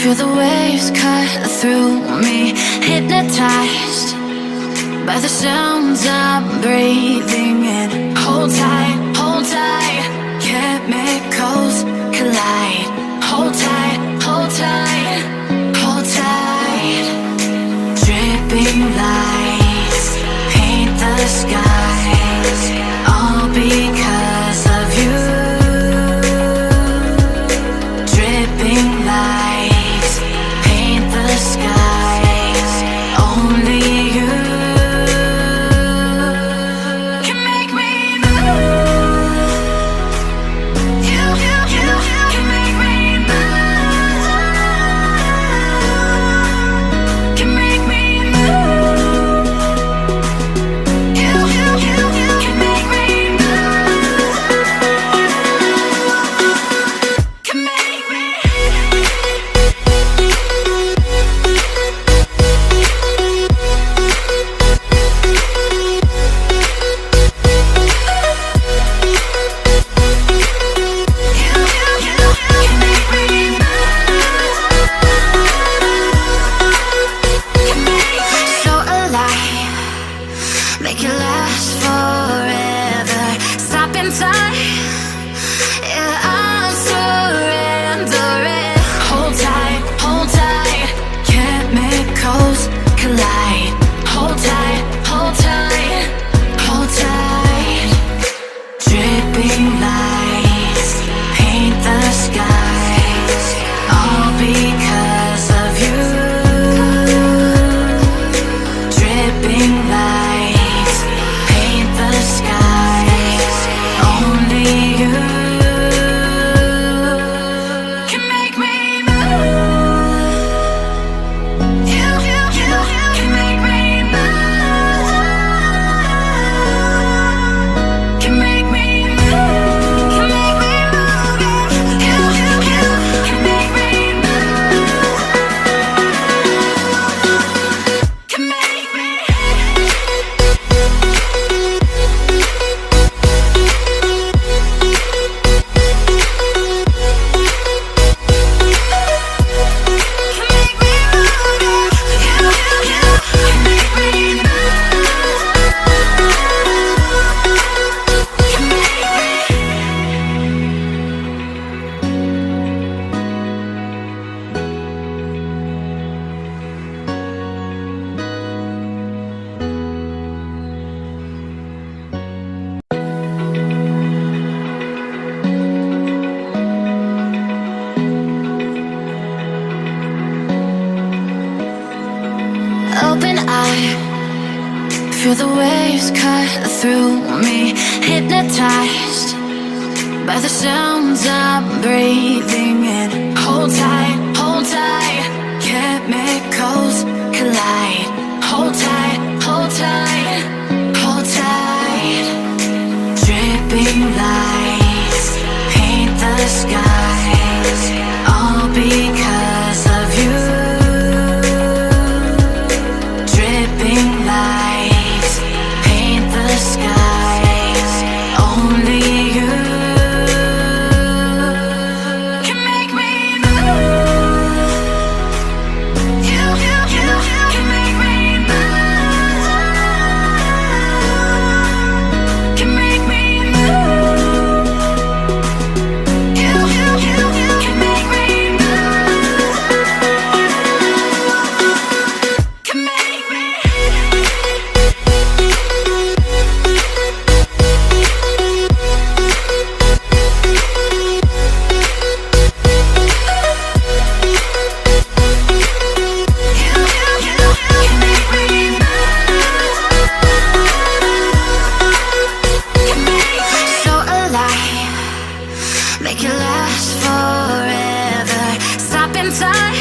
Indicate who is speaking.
Speaker 1: Feel the waves cut through me, hypnotized by the sounds I'm breathing in. Hold tight, hold tight, chemicals collide. Hold tight, hold tight, hold tight. Dripping lights paint the skies, all because of you. Dripping lights paint the skies, only you can make me move. You can make me move. Can make me move. You can make me move. Can make me. So alive, make it last forever. Stop in time, yeah, I'm surrendering. Hold tight, chemicals collide. Hold tight, hold tight, hold tight. Dripping lights paint the skies, all because of you. Dripping lights paint the skies, only you can make me move. You can make me move. Can make me move. Can make me move. You can make me move. Can make me. Open eye, feel the waves cut through me, hypnotized by the sounds I'm breathing in. Hold tight, chemicals collide. Hold tight, hold tight, hold tight. Dripping lights paint the skies, all because of you. Dripping lights paint the skies, only you can make me move. You can make me move. Can make me move. You can make me move. Can make me. So alive, make it last forever. Stop in time,